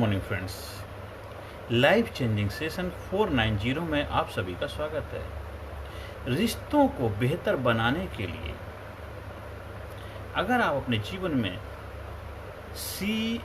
Morning friends, life changing session 490 में आप सभी का स्वागत है। रिश्तों को बेहतर बनाने के लिए अगर आप अपने जीवन में CRR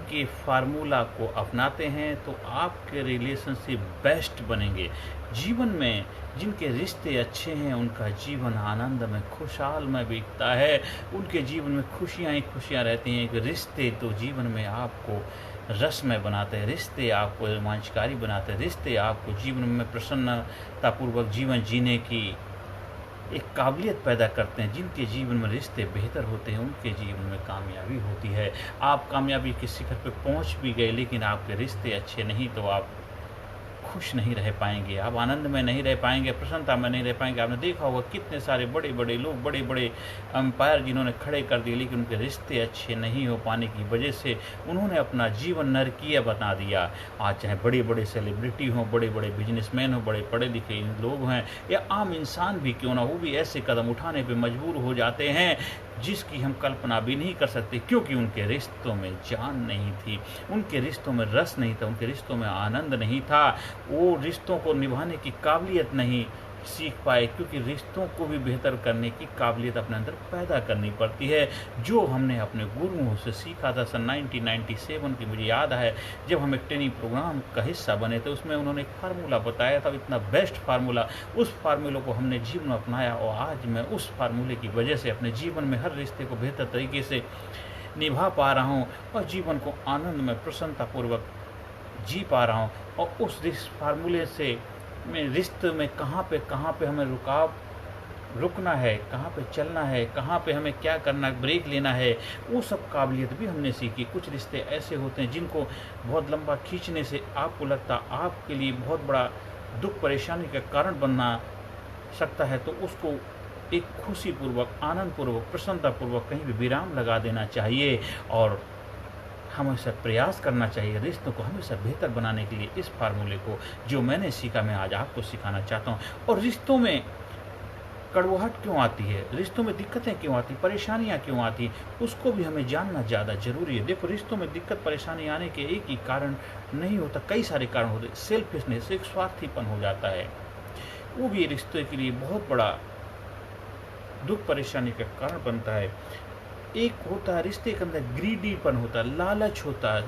के फार्मूला को अपनाते हैं तो आपके रिलेशनशिप बेस्ट बनेंगे। जीवन में जिनके रिश्ते अच्छे हैं उनका जीवन आनंद में खुशहाल में बीतता है, उनके जीवन में खुशियाँ ही खुशियाँ रहती हैं। कि रिश्ते तो जीवन में आपको रसमय बनाते हैं, रिश्ते आपको रोमांचकारी बनाते हैं, रिश्ते आपको जीवन में प्रसन्नतापूर्वक जीवन जीने की एक काबिलियत पैदा करते हैं। जिनके जीवन में रिश्ते बेहतर होते हैं उनके जीवन में कामयाबी होती है। आप कामयाबी के शिखर पर पहुंच भी गए लेकिन आपके रिश्ते अच्छे नहीं तो आप खुश नहीं रह पाएंगे, आप आनंद में नहीं रह पाएंगे, प्रसन्नता में नहीं रह पाएंगे। आपने देखा होगा कितने सारे बड़े बड़े लोग, बड़े बड़े अंपायर जिन्होंने खड़े कर दिए लेकिन उनके रिश्ते अच्छे नहीं हो पाने की वजह से उन्होंने अपना जीवन नरकीय बना दिया। आज चाहे बड़े बड़े सेलिब्रिटी हों, बड़े बड़े बिजनेसमैन हों, बड़े पढ़े लिखे लोग हैं या आम इंसान भी क्यों ना, वो भी ऐसे कदम उठाने पर मजबूर हो जाते हैं जिसकी हम कल्पना भी नहीं कर सकते, क्योंकि उनके रिश्तों में जान नहीं थी, उनके रिश्तों में रस नहीं था, उनके रिश्तों में आनंद नहीं था, वो रिश्तों को निभाने की काबिलियत नहीं सीख पाए। क्योंकि रिश्तों को भी बेहतर करने की काबिलियत अपने अंदर पैदा करनी पड़ती है, जो हमने अपने गुरुओं से सीखा था। सन 1997 की मुझे याद है जब हम एक ट्रेनिंग प्रोग्राम का हिस्सा बने थे, उसमें उन्होंने एक फार्मूला बताया था, इतना बेस्ट फार्मूला। उस फार्मूले को हमने जीवन में अपनाया और आज मैं उस फार्मूले की वजह से अपने जीवन में हर रिश्ते को बेहतर तरीके से निभा पा रहा हूँ और जीवन को आनंद में प्रसन्नतापूर्वक जी पा रहा हूँ। और उस फार्मूले से में रिश्ते में कहाँ पे हमें रुकना है, कहाँ पे चलना है, कहाँ पे हमें क्या करना, ब्रेक लेना है, वो सब काबिलियत भी हमने सीखी। कुछ रिश्ते ऐसे होते हैं जिनको बहुत लंबा खींचने से आपको लगता आपके लिए बहुत बड़ा दुख परेशानी का कारण बनना सकता है, तो उसको एक खुशीपूर्वक, आनंदपूर्वक, प्रसन्नतापूर्वक कहीं भी विराम लगा देना चाहिए और हमेशा प्रयास करना चाहिए रिश्तों को हमेशा बेहतर बनाने के लिए। इस फार्मूले को जो मैंने सीखा मैं आज आपको सिखाना चाहता हूँ। और रिश्तों में कड़वाहट क्यों आती है, रिश्तों में दिक्कतें क्यों आती, परेशानियाँ क्यों आती, उसको भी हमें जानना ज़्यादा ज़रूरी है। देखो, रिश्तों में दिक्कत परेशानी आने के एक ही कारण नहीं होता, कई सारे कारण होते। सेल्फिशनेस, एक स्वार्थीपन हो जाता है, वो भी रिश्ते के लिए बहुत बड़ा दुख परेशानी का कारण बनता है। एक होता है रिश्ते के अंदर ग्रीडीपन होता है, लालच होता है,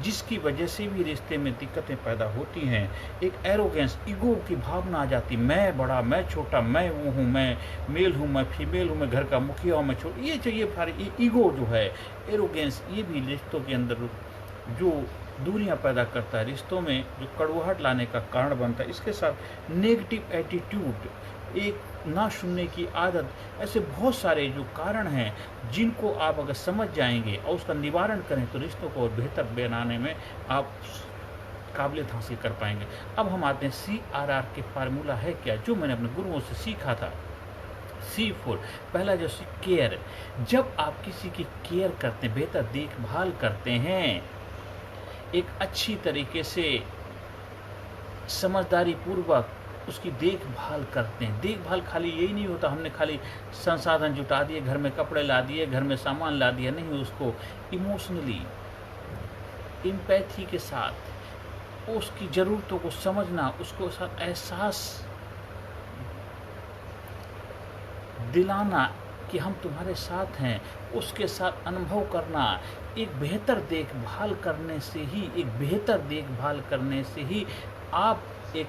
जिसकी वजह से भी रिश्ते में दिक्कतें पैदा होती हैं। एक एरोगेंस, ईगो की भावना आ जाती, मैं बड़ा, मैं छोटा, मैं वो हूँ, मैं मेल हूँ, मैं फीमेल हूँ, मैं घर का मुखिया हूँ, मैं छोटा, ये चाहिए सारी ईगो जो है, एरोगेंस, ये भी रिश्तों के अंदर जो दूरियां पैदा करता है, रिश्तों में जो कड़वाहट लाने का कारण बनता है। इसके साथ नेगेटिव एटीट्यूड, एक ना सुनने की आदत, ऐसे बहुत सारे जो कारण हैं जिनको आप अगर समझ जाएंगे और उसका निवारण करें तो रिश्तों को और बेहतर बनाने में आप काबिलियत हासिल कर पाएंगे। अब हम आते हैं CRR के फार्मूला है क्या, जो मैंने अपने गुरुओं से सीखा था। C4 पहला जो केयर, जब आप किसी की केयर करते हैं, बेहतर देखभाल करते हैं, एक अच्छी तरीके से समझदारी पूर्वक उसकी देखभाल करते हैं। देखभाल खाली यही नहीं होता हमने खाली संसाधन जुटा दिए, घर में कपड़े ला दिए, घर में सामान ला दिया, नहीं, उसको इमोशनली, एम्पैथी के साथ उसकी ज़रूरतों को समझना, उसको साथ एहसास दिलाना कि हम तुम्हारे साथ हैं, उसके साथ अनुभव करना। एक बेहतर देखभाल करने से ही आप एक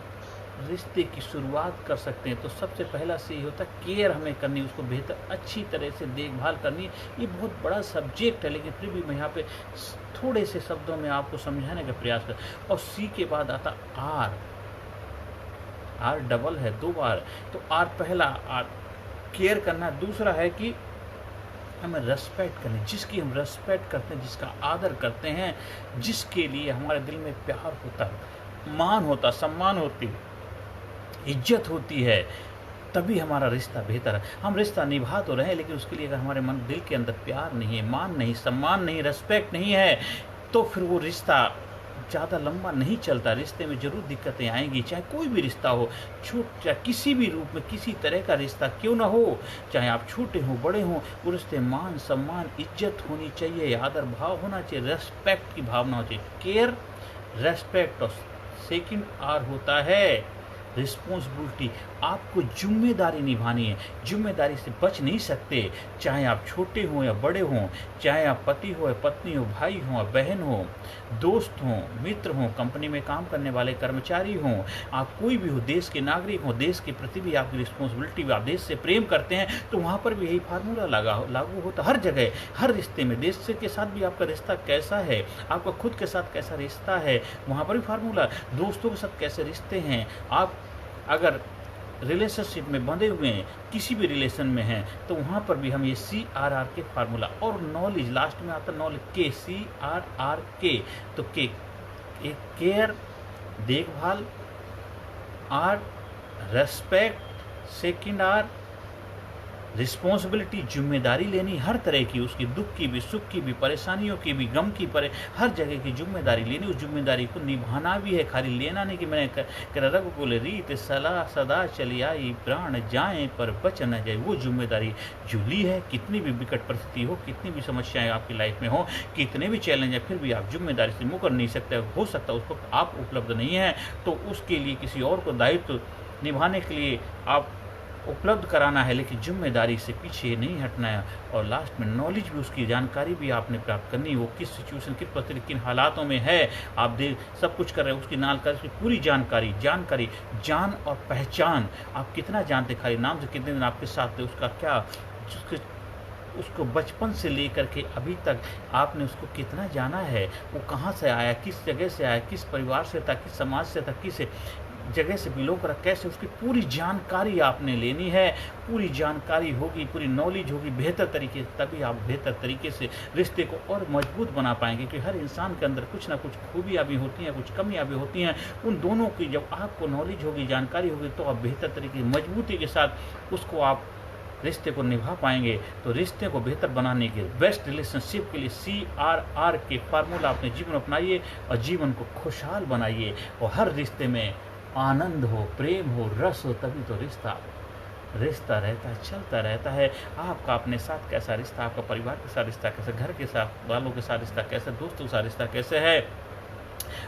रिश्ते की शुरुआत कर सकते हैं। तो सबसे पहला से ये होता है केयर हमें करनी, उसको बेहतर अच्छी तरह से देखभाल करनी। ये बहुत बड़ा सब्जेक्ट है लेकिन फिर भी मैं यहाँ पे थोड़े से शब्दों में आपको समझाने का प्रयास कर। और C के बाद आता R डबल है 2 बार, तो R पहला R केयर करना, दूसरा है कि हमें रेस्पेक्ट करनी, जिसकी हम रेस्पेक्ट करते हैं, जिसका आदर करते हैं, जिसके लिए हमारे दिल में प्यार होता है, मान होता, सम्मान होती, इज्जत होती है, तभी हमारा रिश्ता बेहतर है। हम रिश्ता निभा तो रहे हैं लेकिन उसके लिए अगर हमारे मन दिल के अंदर प्यार नहीं है, मान नहीं, सम्मान नहीं, रेस्पेक्ट नहीं है, तो फिर वो रिश्ता ज़्यादा लंबा नहीं चलता। रिश्ते में ज़रूर दिक्कतें आएँगी, चाहे कोई भी रिश्ता हो, चाहे किसी भी रूप में किसी तरह का रिश्ता क्यों ना हो, चाहे आप छोटे हों, बड़े हों, वो रिश्ते मान, सम्मान, इज़्ज़त होनी चाहिए, आदर भाव होना चाहिए, रिस्पेक्ट की भावना होनी चाहिए। केयर, रिस्पेक्ट और सेकंड आर होता है रिस्पॉन्सिबिलिटी। आपको ज़िम्मेदारी निभानी है, ज़िम्मेदारी से बच नहीं सकते, चाहे आप छोटे हों या बड़े हों, चाहे आप पति हो या पत्नी हो, भाई हो या बहन हो, दोस्त हों, मित्र हों, कंपनी में काम करने वाले कर्मचारी हों, आप कोई भी हो, देश के नागरिक हों, देश के प्रति भी आपकी रिस्पॉन्सिबिलिटी, आप देश से प्रेम करते हैं तो वहाँ पर भी यही फार्मूला लागू होता हर जगह, हर रिश्ते में। देश के साथ भी आपका रिश्ता कैसा है, आपका खुद के साथ कैसा रिश्ता है, वहाँ पर भी फार्मूला। दोस्तों के साथ कैसे रिश्ते हैं, आप अगर रिलेशनशिप में बंधे हुए हैं, किसी भी रिलेशन में हैं, तो वहाँ पर भी हम ये CRR के फार्मूला। और नॉलेज लास्ट में आता है, नॉलेज के, CRR तो के एक केयर देखभाल, R respect, second R responsibility जिम्मेदारी लेनी, हर तरह की, उसकी दुख की भी, सुख की भी, परेशानियों की भी, गम की, हर जगह की जिम्मेदारी लेनी, उस जिम्मेदारी को निभाना भी है, खाली लेना नहीं कि मैंने कर रग बोले रीत सलाह सदा चली आई, प्राण जाएं पर बच न जाए। वो जिम्मेदारी जो ली है, कितनी भी विकट परिस्थिति हो, कितनी भी समस्याएं आपकी लाइफ में हो, कितने भी चैलेंज है, फिर भी आप जिम्मेदारी से मुकर नहीं सकते। हो सकता है उस वक्त आप उपलब्ध नहीं हैं, तो उसके लिए किसी और को दायित्व निभाने के लिए आप उपलब्ध कराना है, लेकिन जिम्मेदारी से पीछे नहीं हटना है। और लास्ट में नॉलेज भी, उसकी जानकारी भी आपने प्राप्त करनी है, वो किस सिचुएशन, किस परिस्थिति, किन हालातों में है, आप सब कुछ कर रहे हैं, उसकी जानकारी, उसकी पूरी जानकारी, जान और पहचान, आप कितना जानते, खाली नाम से कितने दिन आपके साथ थे, उसका क्या, उसको बचपन से लेकर के अभी तक आपने उसको कितना जाना है, वो कहाँ से आया, किस जगह से आया, किस परिवार से था, किस समाज से था, किस जगह से बिलोंग करा, कैसे, उसकी पूरी जानकारी आपने लेनी है। पूरी जानकारी होगी, पूरी नॉलेज होगी बेहतर तरीके से, तभी आप बेहतर तरीके से रिश्ते को और मजबूत बना पाएंगे। क्योंकि हर इंसान के अंदर कुछ ना कुछ खूबियाँ भी होती हैं, कुछ कमियाँ भी होती हैं। उन दोनों की जब आपको नॉलेज होगी, जानकारी होगी, तो आप बेहतर तरीके से, मजबूती के साथ उसको आप रिश्ते को निभा पाएंगे। तो रिश्ते को बेहतर बनाने के, बेस्ट रिलेशनशिप के लिए CRR के फार्मूला अपने जीवन अपनाइए और जीवन को खुशहाल बनाइए। और हर रिश्ते में आनंद हो, प्रेम हो, रस हो, तभी तो रिश्ता रहता है, चलता रहता है। आपका अपने साथ कैसा रिश्ता, आपका परिवार के साथ रिश्ता कैसा, घर के साथ वालों के साथ रिश्ता कैसा, दोस्तों के साथ रिश्ता कैसे है,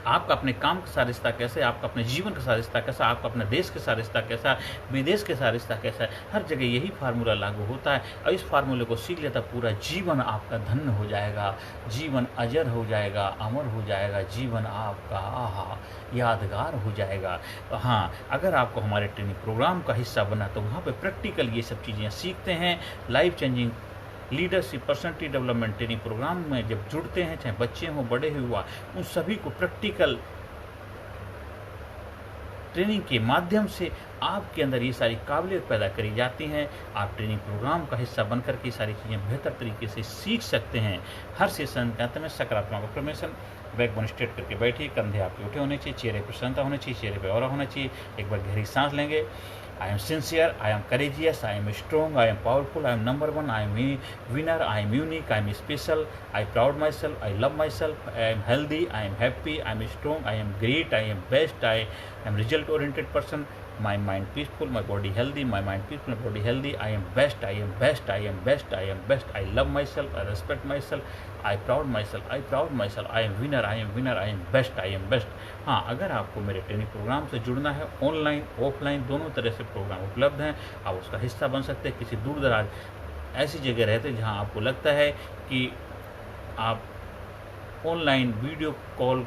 आपका अपने काम के साथ रिश्ता कैसे, आपका अपने जीवन के साथ रिश्ता कैसा, आपका अपने देश के साथ रिश्ता कैसा, विदेश के साथ रिश्ता कैसा है। हर जगह यही फार्मूला लागू होता है और इस फार्मूले को सीख लेता पूरा जीवन आपका धन्य हो जाएगा, जीवन अजर हो जाएगा, अमर हो जाएगा, जीवन आपका आहा यादगार हो जाएगा। तो हाँ, अगर आपको हमारे ट्रेनिंग प्रोग्राम का हिस्सा बना तो वहाँ पर प्रैक्टिकल ये सब चीज़ें सीखते हैं। Life changing leadership personality development training program में जब जुड़ते हैं, चाहे बच्चे हों, बड़े हुआ, उन सभी को प्रैक्टिकल ट्रेनिंग के माध्यम से आपके अंदर ये सारी काबिलियत पैदा करी जाती हैं। आप ट्रेनिंग प्रोग्राम का हिस्सा बनकर के सारी चीज़ें बेहतर तरीके से सीख सकते हैं। हर सेशन के अंत में सकारात्मक अफर्मेशन, बैकबोन स्ट्रेट करके बैठिए, कंधे आपके उठे होने चाहिए, चेहरे पर प्रसन्नता होनी चाहिए, चेहरे पर ऑरा होना चाहिए। एक बार गहरी सांस लेंगे। I am sincere, I am courageous, I am strong, I am powerful, I am number one, I am winner, I am unique, I am special, I proud myself, I love myself, I am healthy, I am happy, I am strong, I am great, I am best, I am result oriented person, my mind peaceful, my body healthy, my mind peaceful, my body healthy, I am best, I am best, I am best, I am best, I love myself, I respect myself, I proud myself, I proud myself, I am winner, I am winner, I am best, I am best। हाँ, अगर आपको मेरे training programme से जुड़ना है, online offline दोनों तरह से प्रोग्राम उपलब्ध हैं, आप उसका हिस्सा बन सकते हैं। किसी दूर दराज ऐसी जगह रहते हैं जहाँ आपको लगता है कि आप ऑनलाइन वीडियो कॉल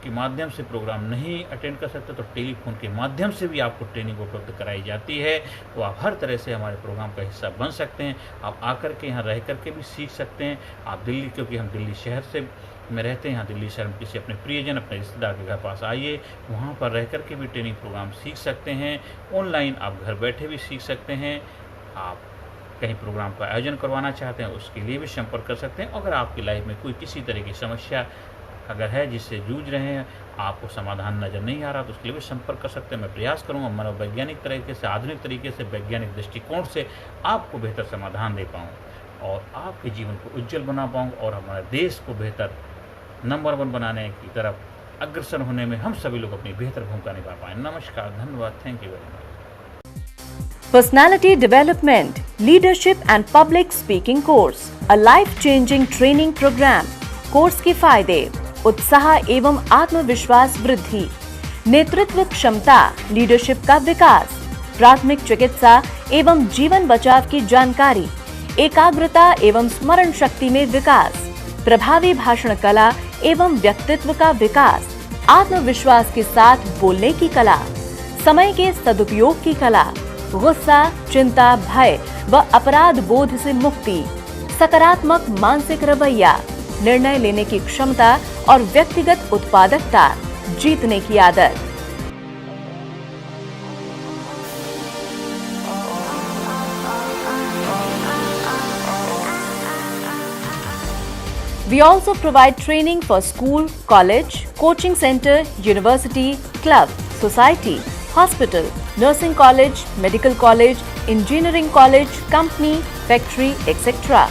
के माध्यम से प्रोग्राम नहीं अटेंड कर सकते, तो टेलीफोन के माध्यम से भी आपको ट्रेनिंग उपलब्ध कराई जाती है। तो आप हर तरह से हमारे प्रोग्राम का हिस्सा बन सकते हैं। आप आकर के यहाँ रह कर के भी सीख सकते हैं। आप दिल्ली, क्योंकि हम दिल्ली शहर से में रहते हैं, यहाँ दिल्ली शहर में किसी अपने प्रियजन, अपने रिश्तेदार के घर पास आइए, वहाँ पर रह कर के भी ट्रेनिंग प्रोग्राम सीख सकते हैं। ऑनलाइन आप घर बैठे भी सीख सकते हैं। आप कहीं प्रोग्राम का आयोजन करवाना चाहते हैं, उसके लिए भी संपर्क कर सकते हैं। अगर आपकी लाइफ में कोई किसी तरह की समस्या अगर है जिससे जूझ रहे हैं, आपको समाधान नज़र नहीं आ रहा, तो उसके लिए भी संपर्क कर सकते हैं। मैं प्रयास करूँगा मनोवैज्ञानिक तरीके से, आधुनिक तरीके से, वैज्ञानिक दृष्टिकोण से आपको बेहतर समाधान दे पाऊँ और आपके जीवन को उज्जवल बना पाऊँ और हमारे देश को बेहतर नंबर 1 बनाने की तरफ अग्रसर होने में हम सभी लोग अपनी बेहतर भूमिका निभा पाएं। नमस्कार, धन्यवाद, thank you very much. Personality Development, Leadership and Public Speaking Course, a life-changing training program. Course के फायदे: उत्साह एवं आत्मविश्वास वृद्धि, नेतृत्व क्षमता, लीडरशिप का विकास, प्राथमिक चिकित्सा एवं जीवन बचाव की जानकारी, एकाग्रता एवं स्मरण शक्ति में विकास, प्रभावी भाषण कला एवं व्यक्तित्व का विकास, आत्मविश्वास के साथ बोलने की कला, समय के सदुपयोग की कला, गुस्सा, चिंता, भय व अपराध बोध से मुक्ति, सकारात्मक मानसिक रवैया, निर्णय लेने की क्षमता और व्यक्तिगत उत्पादकता, जीतने की आदत। We also provide training for school, college, coaching center, university, club, society, hospital, nursing college, medical college, engineering college, company, factory, etc.